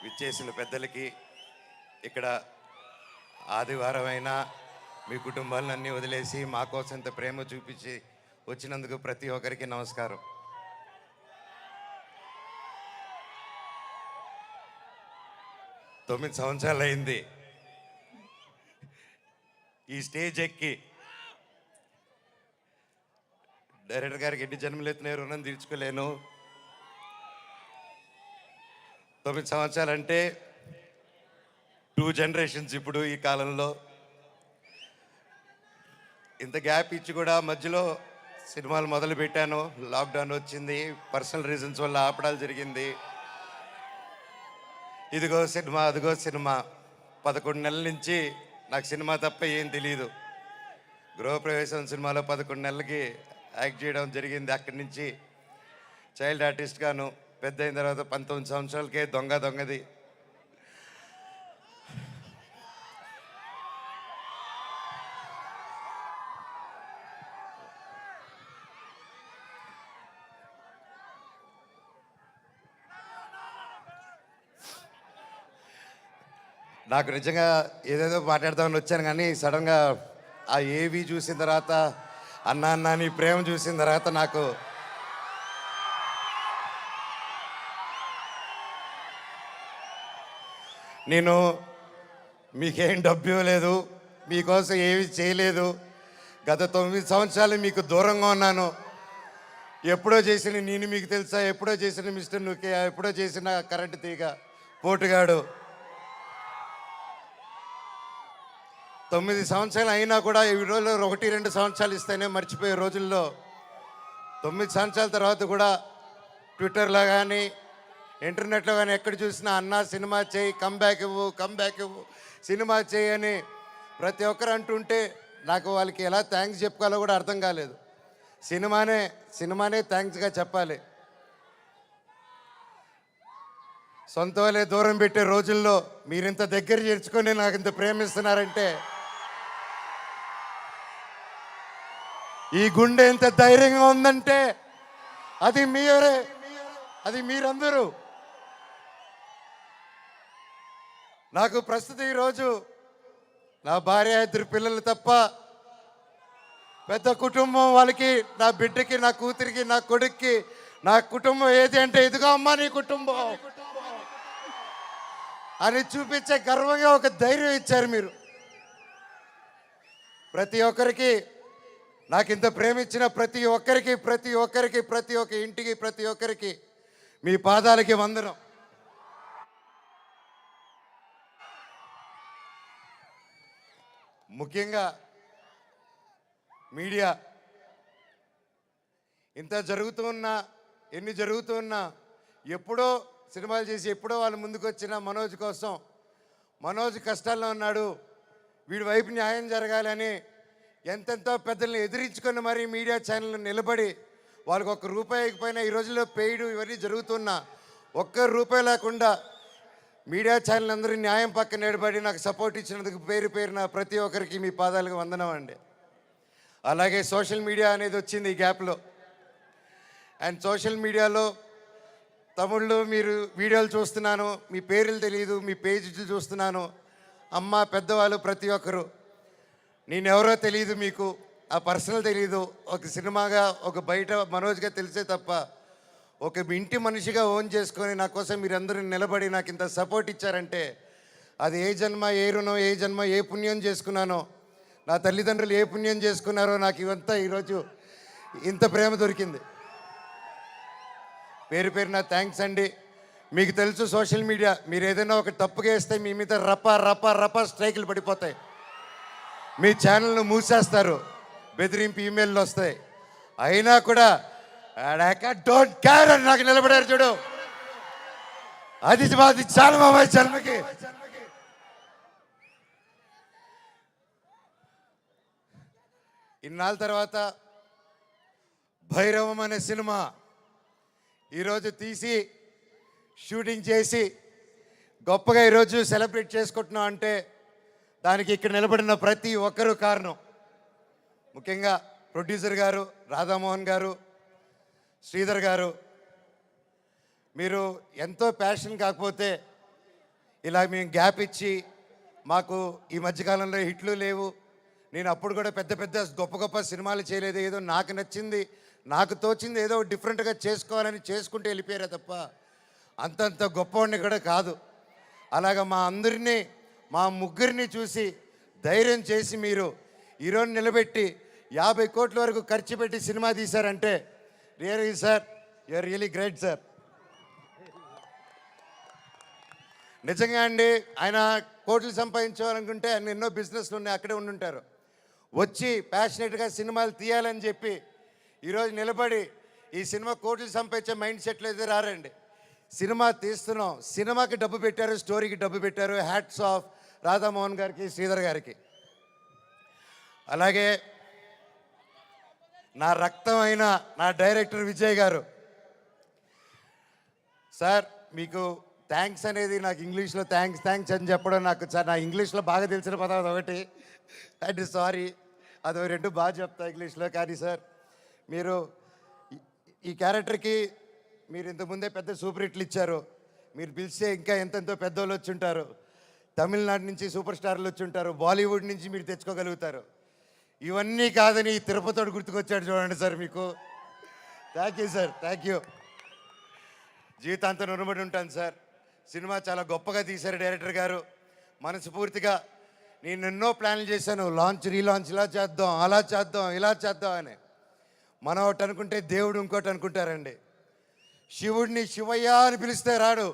విచ్చేసిన పెద్దలకి, ఇక్కడ ఆదివారం అయినా మీ కుటుంబాలన్నీ వదిలేసి మా కోసం ఇంత ప్రేమ చూపించి వచ్చినందుకు ప్రతి ఒక్కరికి నమస్కారం. తొమ్మిది సంవత్సరాలు అయింది ఈ స్టేజ్ ఎక్కి. డైరెక్టర్ గారికి ఎన్ని జన్మలు ఎత్తిన రుణం తీర్చుకోలేను. 9 సంవత్సరాలు అంటే 2 జనరేషన్స్. ఇప్పుడు ఈ కాలంలో ఇంత గ్యాప్ ఇచ్చి కూడా మధ్యలో సినిమాలు మొదలు పెట్టాను. లాక్డౌన్ వచ్చింది, పర్సనల్ రీజన్స్ వల్ల ఆపడాలు జరిగింది. ఇదిగో సినిమా, అదిగో సినిమా. 11 నెలల నుంచి నాకు సినిమా తప్ప ఏం తెలియదు. గృహప్రవేశం సినిమాలో 11 నెలలకి యాక్ట్ చేయడం జరిగింది. అక్కడి నుంచి చైల్డ్ ఆర్టిస్ట్గాను, పెద్ద అయిన తర్వాత 19 సంవత్సరాలకే దొంగది. నాకు నిజంగా ఏదేదో మాట్లాడదామని వచ్చాను, కానీ సడన్గా ఆ ఏవి చూసిన తర్వాత, అన్నా నీ ప్రేమ చూసిన తర్వాత నాకు నేను మీకేం డబ్బు ఇవ్వలేదు, మీకోసం ఏమి చేయలేదు. గత 9 సంవత్సరాలు మీకు దూరంగా ఉన్నాను. ఎప్పుడో చేసిన నేను మీకు తెలుసా, ఎప్పుడో చేసిన మిస్టర్ నుకే, ఎప్పుడో చేసిన కరెంటు తీగ పోటుగాడు. 9 సంవత్సరాలు అయినా కూడా ఈ రోజుల్లో 1-2 సంవత్సరాలు ఇస్తేనే మర్చిపోయే రోజుల్లో 9 సంవత్సరాల తర్వాత కూడా ట్విట్టర్లో కానీ ఇంటర్నెట్లో కానీ ఎక్కడ చూసినా అన్నా సినిమా చేయి, కమ్బ్యాక్ ఇవ్వు, సినిమా చేయి అని ప్రతి ఒక్కరు అంటుంటే నాకు వాళ్ళకి ఎలా థ్యాంక్స్ చెప్పుకోవాలో కూడా అర్థం కాలేదు. సినిమానే థ్యాంక్స్గా చెప్పాలి. సొంత వాళ్ళే దూరం పెట్టే రోజుల్లో మీరింత దగ్గర చేర్చుకొని నాకు ఇంత ప్రేమిస్తున్నారంటే, ఈ గుండె ఎంత ధైర్యంగా ఉందంటే అది మీరే, అది మీరందరూ. నాకు ప్రస్తుతం ఈరోజు నా భార్య, 2 పిల్లలు తప్ప పెద్ద కుటుంబం. వాళ్ళకి, నా బిడ్డకి, నా కూతురికి, నా కొడుక్కి నా కుటుంబం ఏది అంటే, ఇదిగో అమ్మా నీ కుటుంబం అని చూపించే గర్వంగా ఒక ధైర్యం ఇచ్చారు మీరు. ప్రతి ఒక్కరికి, నాకు ఇంత ప్రేమించిన ప్రతి ఒక్క ఇంటికి, ప్రతి ఒక్కరికి మీ పాదాలకి వందనం. ముఖ్యంగా మీడియా, ఇంత జరుగుతున్నా, ఎన్ని జరుగుతున్నా, ఎప్పుడో సినిమాలు చేసి ఎప్పుడో వాళ్ళు ముందుకు వచ్చిన మనోజ్ కోసం, మనోజ్ కష్టాల్లో ఉన్నాడు, వీడి వైపు న్యాయం జరగాలని ఎంతెంతో పెద్దల్ని ఎదిరించుకొని మరీ మీడియా ఛానల్ నిలబడి, వాళ్ళకి ₹1 ఇకపోయినా ఈ రోజుల్లో పెయిడ్ ఇవన్నీ జరుగుతున్నా ₹1 లేకుండా మీడియా ఛానల్ అందరూ న్యాయం పక్కన నిలబడి నాకు సపోర్ట్ ఇచ్చినందుకు పేరున ప్రతి ఒక్కరికి మీ పాదాలకు వందనం అండి. అలాగే సోషల్ మీడియా అనేది వచ్చింది ఈ గ్యాప్లో. అండ్ సోషల్ మీడియాలో తమిళ్లో మీరు వీడియోలు చూస్తున్నాను, మీ పేర్లు తెలియదు, మీ పేజీలు చూస్తున్నాను. అమ్మ, పెద్దవాళ్ళు ప్రతి ఒక్కరు, నేనెవరో తెలియదు, మీకు ఆ పర్సనల్ తెలియదు. ఒక సినిమాగా, ఒక బయట మనోజ్గా తెలిసే తప్ప ఒక ఇంటి మనిషిగా ఓన్ చేసుకొని నా కోసం మీరందరూ నిలబడి నాకు ఇంత సపోర్ట్ ఇచ్చారంటే, అది ఏ జన్మ, ఏ రుణం, ఏ జన్మ, ఏ పుణ్యం చేసుకున్నానో, నా తల్లిదండ్రులు ఏ పుణ్యం చేసుకున్నారో నాకు ఇవంతా ఈరోజు ఇంత ప్రేమ దొరికింది. పేరున థ్యాంక్స్ అండి. మీకు తెలుసు సోషల్ మీడియా, మీరు ఏదైనా ఒక తప్పుగా వేస్తే మీ మీద రప స్ట్రైకులు పడిపోతాయి, మీ ఛానల్ను మూసేస్తారు, బెదిరింపు ఈమెయిల్లు వస్తాయి. అయినా కూడా డోంట్ కేర్ అని నాకు నిలబడారు చూడు, అది చాలా మా జన్మకి. ఇన్నాళ్ళ తర్వాత భైరవం అనే సినిమా ఈరోజు తీసి షూటింగ్ చేసి గొప్పగా ఈరోజు సెలబ్రేట్ చేసుకుంటున్నాం అంటే దానికి ఇక్కడ నిలబడిన ప్రతి ఒక్కరూ కారణం. ముఖ్యంగా ప్రొడ్యూసర్ గారు, రాధామోహన్ గారు, శ్రీధర్ గారు, మీరు ఎంతో ప్యాషన్ కాకపోతే ఇలా మేము గ్యాప్ ఇచ్చి మాకు ఈ మధ్యకాలంలో హిట్లు లేవు, నేను అప్పుడు కూడా పెద్ద పెద్ద గొప్ప గొప్ప సినిమాలు చేయలేదు, ఏదో నాకు నచ్చింది నాకు తోచింది ఏదో డిఫరెంట్గా చేసుకోవాలని చేసుకుంటూ వెళ్ళిపోయారే తప్ప అంతంత గొప్పవాడిని కూడా కాదు. అలాగా మా అందరినీ మా ముగ్గురిని చూసి ధైర్యం చేసి మీరు ఈరోజు నిలబెట్టి 50 కోట్ల వరకు ఖర్చు పెట్టి సినిమా తీశారంటే really sir, you're really great sir. నిజంగా అండి, ఆయన కోట్లు సంపాదించాలనుకుంటే ఆయన ఎన్నో బిజినెస్లు ఉన్నాయి, అక్కడే ఉండుంటారు. వచ్చి ప్యాషనెట్గా సినిమాలు తీయాలని చెప్పి ఈరోజు నిలబడి ఈ సినిమా కోట్లు సంపాదించే మైండ్ సెట్లు అయితే రారండి. సినిమా తీస్తున్నాం, సినిమాకి డబ్బు పెట్టారు, స్టోరీకి డబ్బు పెట్టారు. హ్యాట్స్ ఆఫ్ రాధామోహన్ గారికి, శ్రీధర్ గారికి. అలాగే నా రక్తం అయిన నా డైరెక్టర్ విజయ్ గారు. సార్ మీకు థ్యాంక్స్ అనేది నాకు ఇంగ్లీష్లో థ్యాంక్స్ అని చెప్పడం నాకు నా ఇంగ్లీష్లో బాగా తెలిసిన పదం అదొకటి. అంటే సారీ, అదో 2 బాగా చెప్తా ఇంగ్లీష్లో. కానీ సార్ మీరు ఈ క్యారెక్టర్కి మీరు ఇంతకుముందే పెద్ద సూపర్ హిట్లు ఇచ్చారు. మీరు పిలిస్తే ఇంకా ఎంతెంతో పెద్దోళ్ళు వచ్చి ఉంటారు. తమిళనాడు నుంచి సూపర్ స్టార్లు వచ్చి ఉంటారు, బాలీవుడ్ నుంచి మీరు తెచ్చుకోగలుగుతారు. ఇవన్నీ కాదని తిరుపతితో గుర్తుకొచ్చాడు చూడండి సార్ మీకు. Thank you sir, thank you. జీవితాంతం రుణపడి ఉంటాను సార్. సినిమా చాలా గొప్పగా తీశారు డైరెక్టర్ గారు. మనస్ఫూర్తిగా నేను ఎన్నో ప్లాన్లు చేశాను, లాంచ్ రీలాంచ్ ఇలా చేద్దాం, అలా చేద్దాం, ఇలా చేద్దాం అని. మనం ఒకటి అనుకుంటే దేవుడు ఇంకోటి అనుకుంటారండి. శివుడిని శివయ్య అని పిలిస్తే రాడు.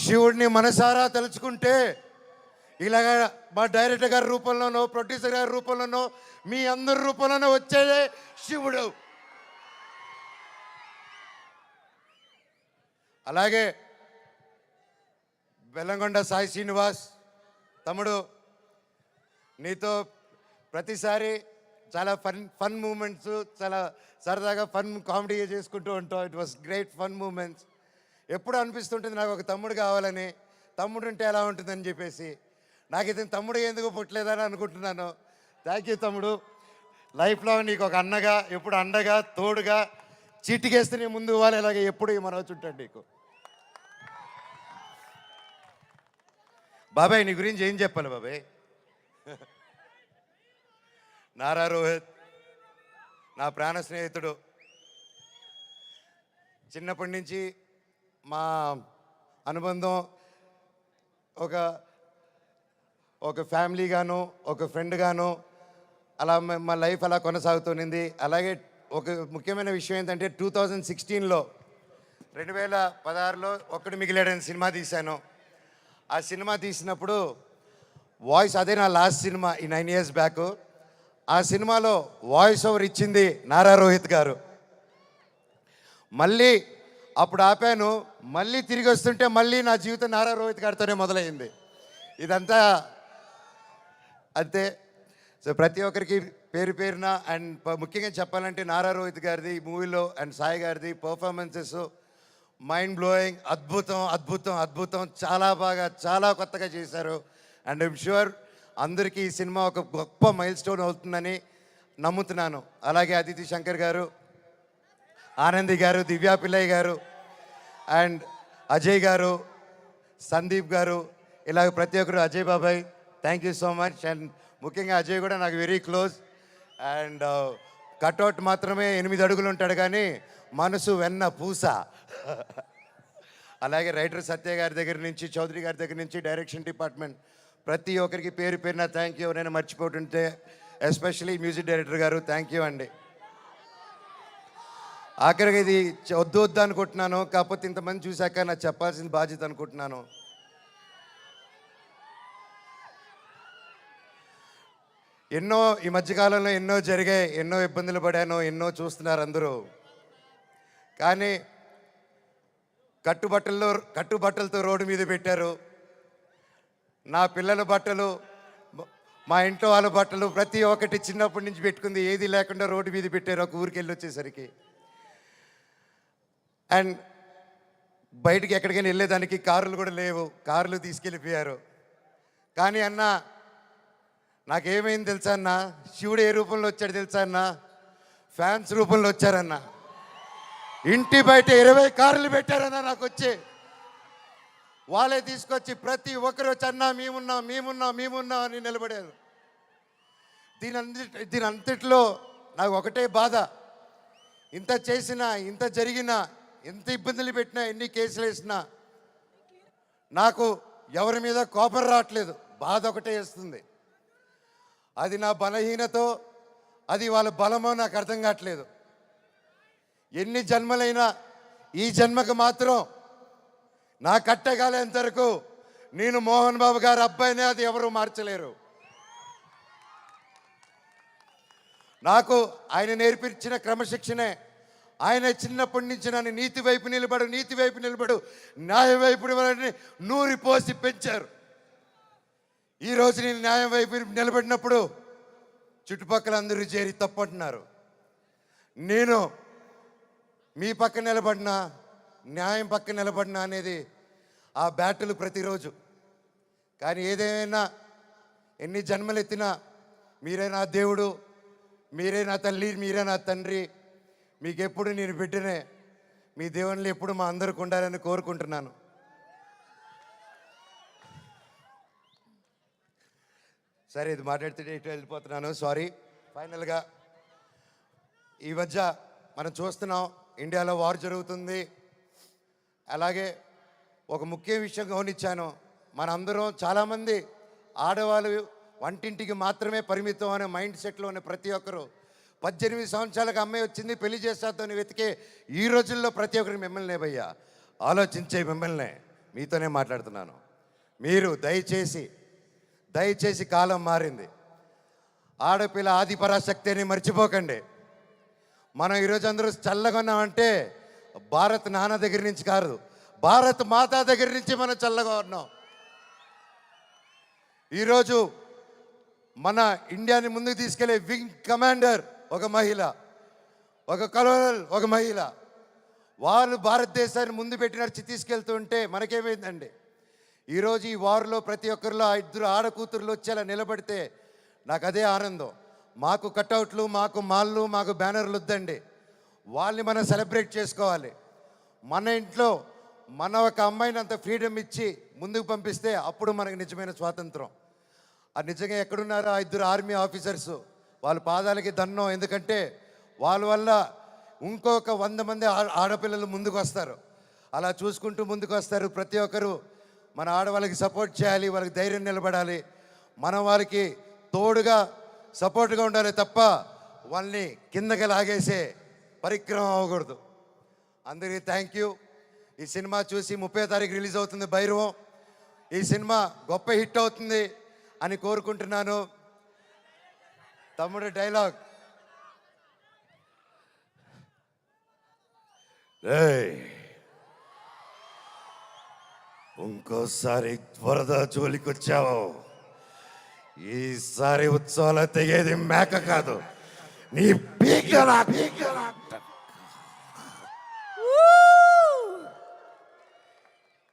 శివుడిని మనసారా తలుచుకుంటే ఇలాగ మా డైరెక్టర్ గారి రూపంలోనో, ప్రొడ్యూసర్ గారి రూపంలోనో, మీ అందరి రూపంలోనో వచ్చేదే శివుడు. అలాగే బెల్లంకొండ సాయి శ్రీనివాస్ తమ్ముడు, నీతో ప్రతిసారి చాలా ఫన్ మూమెంట్స్, చాలా సరదాగా ఫన్ కామెడీ చేసుకుంటూ ఉంటాం. It was great fun moments. ఎప్పుడు అనిపిస్తుంటుంది నాకు ఒక తమ్ముడు కావాలని, తమ్ముడు ఉంటే ఎలా ఉంటుందని చెప్పేసి. నాకు ఇతను తమ్ముడు ఎందుకు పుట్టలేదని అనుకుంటున్నాను. థ్యాంక్ యూ తమ్ముడు. లైఫ్లో నీకు ఒక అన్నగా, ఎప్పుడు అండగా, తోడుగా, చీటికేస్తే నీ ముందు ఇవ్వాలి, ఇలాగే ఎప్పుడు ఈ మనవచ్చు ఉంటాడు నీకు. బాబాయ్ నీ గురించి ఏం చెప్పాలి బాబాయ్? నారా రోహిత్ నా ప్రాణ స్నేహితుడు. చిన్నప్పటి నుంచి మా అనుబంధం ఒక ఫ్యామిలీగాను, ఒక ఫ్రెండ్గాను అలా మా లైఫ్ అలా కొనసాగుతుంది. అలాగే ఒక ముఖ్యమైన విషయం ఏంటంటే 2016లో 2016లో ఒక్కడు మిగిలాడని సినిమా తీశాను. ఆ సినిమా తీసినప్పుడు వాయిస్, అదే నా లాస్ట్ సినిమా ఈ 9 years బ్యాక్. ఆ సినిమాలో వాయిస్ ఓవర్ ఇచ్చింది నారా రోహిత్ గారు. మళ్ళీ అప్పుడు ఆపాను, మళ్ళీ తిరిగి వస్తుంటే మళ్ళీ నా జీవితం నారా రోహిత్ గారితోనే మొదలైంది. ఇదంతా అంతే. సో ప్రతి ఒక్కరికి పేరు పేరున అండ్ ముఖ్యంగా చెప్పాలంటే నారా రోహిత్ గారిది ఈ మూవీలో అండ్ సాయి గారిది పర్ఫార్మెన్సెస్ మైండ్ బ్లోయింగ్, అద్భుతం అద్భుతం అద్భుతం. చాలా బాగా, చాలా కొత్తగా చేశారు. అండ్ ఐమ్ ష్యూర్ అందరికీ ఈ సినిమా ఒక గొప్ప మైల్ స్టోన్ అవుతుందని నమ్ముతున్నాను. అలాగే అదితి శంకర్ గారు, ఆనంది గారు, దివ్యా పిల్లయ్య గారు అండ్ అజయ్ గారు, సందీప్ గారు, ఇలాగ ప్రతి ఒక్కరు, అజయ్ బాబాయ్ thank you so much. And ముఖ్యంగా అజయ్ కూడా నాకు వెరీ క్లోజ్. అండ్ కట్అవుట్ మాత్రమే 8 అడుగులు ఉంటాడు కానీ మనసు వెన్న పూస. అలాగే రైటర్ సత్య గారి దగ్గర నుంచి, చౌదరి గారి దగ్గర నుంచి, డైరెక్షన్ డిపార్ట్మెంట్ ప్రతి ఒక్కరికి పేరు పేరున థ్యాంక్ యూ. నేను మర్చిపోతుంటే ఎస్పెషలీ మ్యూజిక్ డైరెక్టర్ గారు థ్యాంక్ యూ అండి. ఆఖరికి ఇది వద్దు అనుకుంటున్నాను, కాకపోతే ఇంతమంది చూశాక నాకు చెప్పాల్సిన బాధ్యత అనుకుంటున్నాను. ఎన్నో ఈ మధ్యకాలంలో ఎన్నో జరిగాయి, ఎన్నో ఇబ్బందులు పడాను, ఎన్నో చూస్తున్నారు అందరూ. కానీ కట్టుబట్టలతో రోడ్డు మీద పెట్టారు. నా పిల్లల బట్టలు, మా ఇంట్లో వాళ్ళ బట్టలు ప్రతి ఒక్కటి చిన్నప్పటి నుంచి పెట్టుకుంది, ఏది లేకుండా రోడ్డు మీద పెట్టారు ఒక ఊరికి వెళ్ళి వచ్చేసరికి. అండ్ బయటికి ఎక్కడికైనా వెళ్ళేదానికి కార్లు కూడా లేవు, కార్లు తీసుకెళ్ళిపోయారు. కానీ అన్న నాకేమైంది తెలుసా అన్న, శివుడు ఏ రూపంలో వచ్చాడు తెలుసా అన్న, ఫ్యాన్స్ రూపంలో వచ్చారన్న. ఇంటి బయట 20 కార్లు పెట్టారన్న నాకు వచ్చి. వాళ్ళే తీసుకొచ్చి ప్రతి ఒక్కరు వచ్చి అన్న మేమున్నాం మేమున్నాం మేమున్నాం అని నిలబడారు. దీని అంతట్లో నాకు ఒకటే బాధ, ఇంత చేసినా ఇంత జరిగినా ఎంత ఇబ్బందులు పెట్టినా ఎన్ని కేసులు వేసినా నాకు ఎవరి మీద కోపం రావట్లేదు, బాధ ఒకటే వేస్తుంది. అది నా బలహీనతో అది వాళ్ళ బలమో నాకు అర్థం కావట్లేదు. ఎన్ని జన్మలైనా ఈ జన్మకు మాత్రం నా కట్టగాలేంత వరకు నేను మోహన్ బాబు గారి అబ్బాయినే, అది ఎవరు మార్చలేరు. నాకు ఆయన నేర్పించిన క్రమశిక్షణే, ఆయన చిన్నప్పటి నుంచి నన్ను నీతి వైపు నిలబడు న్యాయం వైపు నూరి పోసి పెంచారు. ఈరోజు నేను న్యాయం వైపు నిలబడినప్పుడు చుట్టుపక్కల అందరూ చేరి తప్పంటున్నారు. నేను మీ పక్క నిలబడినా న్యాయం పక్క నిలబడినా అనేది ఆ బ్యాటిల్ ప్రతిరోజు. కానీ ఏదేమైనా ఎన్ని జన్మలెత్తినా మీరే నా దేవుడు, మీరే నా తల్లి, మీరే నా తండ్రి. మీకు ఎప్పుడు నేను బిడ్డనే. మీ దేవుళ్ళు ఎప్పుడు మా అందరికి ఉండాలని కోరుకుంటున్నాను. సరే, ఇది మాట్లాడితే ఇటు వెళ్ళిపోతున్నాను, సారీ. ఫైనల్గా ఈ మధ్య మనం చూస్తున్నాం, ఇండియాలో వార్ జరుగుతుంది. అలాగే ఒక ముఖ్య విషయం గమనించాను, మనందరం చాలామంది ఆడవాళ్ళు వంటింటికి మాత్రమే పరిమితం అనే మైండ్ సెట్లో ఉన్న ప్రతి ఒక్కరు 18 సంవత్సరాలకు అమ్మాయి వచ్చింది పెళ్లి చేస్తాతోని వెతికే ఈ రోజుల్లో ప్రతి ఒక్కరికి మిమ్మల్ని భయ్యా ఆలోచించే మిమ్మల్ని మీతోనే మాట్లాడుతున్నాను. మీరు దయచేసి కాలం మారింది, ఆడపిల్ల ఆది పరాశక్తి అని మర్చిపోకండి. మనం ఈరోజు అందరూ చల్లగా ఉన్నామంటే భారత్ నాన్న దగ్గర నుంచి కాదు, భారత్ మాతా దగ్గర నుంచి మనం చల్లగా ఉన్నాం. ఈరోజు మన ఇండియాని ముందుకు తీసుకెళ్లే వింగ్ కమాండర్ ఒక మహిళ, ఒక కలోనల్ ఒక మహిళ. వాళ్ళు భారతదేశాన్ని ముందు పెట్టి నడిచి తీసుకెళ్తుంటే మనకేమైందండి? ఈరోజు ఈ వార్లో ప్రతి ఒక్కరిలో 2 ఆడకూతుర్లు వచ్చేలా నిలబడితే నాకు అదే ఆనందం. మాకు కటౌట్లు, మాకు మాళ్ళు, మాకు బ్యానర్లు వద్దండి, వాళ్ళని మనం సెలబ్రేట్ చేసుకోవాలి. మన ఇంట్లో మన ఒక అమ్మాయిని అంత ఫ్రీడమ్ ఇచ్చి ముందుకు పంపిస్తే అప్పుడు మనకు నిజమైన స్వాతంత్రం. అది నిజంగా ఎక్కడున్నారో ఆ 2 ఆర్మీ ఆఫీసర్స్, వాళ్ళ పాదాలకి దండం. ఎందుకంటే వాళ్ళ వల్ల ఇంకొక 100 మంది ఆడపిల్లలు ముందుకు వస్తారు. అలా చూసుకుంటూ ముందుకు వస్తారు. ప్రతి ఒక్కరు మన ఆడవాళ్ళకి సపోర్ట్ చేయాలి, వాళ్ళకి ధైర్యం నిలబడాలి, మనం వాళ్ళకి తోడుగా సపోర్ట్గా ఉండాలి తప్ప వాళ్ళని కిందకి లాగేసే పరిక్రమం అవ్వకూడదు. అందరికీ థ్యాంక్ యూ. ఈ సినిమా చూసి 30వ తారీఖు రిలీజ్ అవుతుంది భైరవం. ఈ సినిమా గొప్ప హిట్ అవుతుంది అని కోరుకుంటున్నాను. తమ్ముడు డైలాగ్, ఇంకోసారి వరద జోలికొచ్చావు, ఈసారి ఉత్సవాలు తెగేది మేక కాదు, నీ పీక.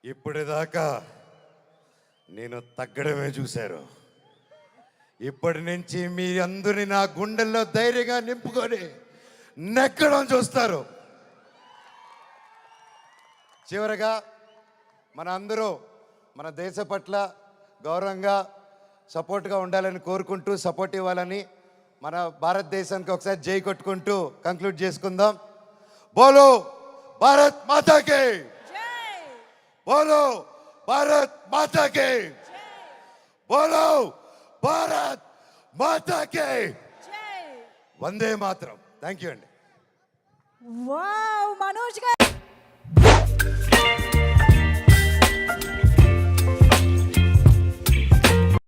ఇప్పటిదాకా నేను తగ్గడమే చూశారు. ఇప్పటి నుంచి మీ అందరిని నా గుండెల్లో ధైర్యంగా నింపుకొని నెక్కడం చూస్తారు. చివరగా మన అందరూ మన దేశ పట్ల గౌరవంగా సపోర్ట్గా ఉండాలని కోరుకుంటూ, సపోర్ట్ ఇవ్వాలని, మన భారతదేశానికి ఒకసారి జై కొట్టుకుంటూ కంక్లూడ్ చేసుకుందాం. బోలో భారత్ మాతాకి, బోలో భారత్ మాతాకి, బోలో భారత్ మాతాకి, వందే మాతరం. థ్యాంక్ యూ అండి. వావ్, మనోజ్ గారు.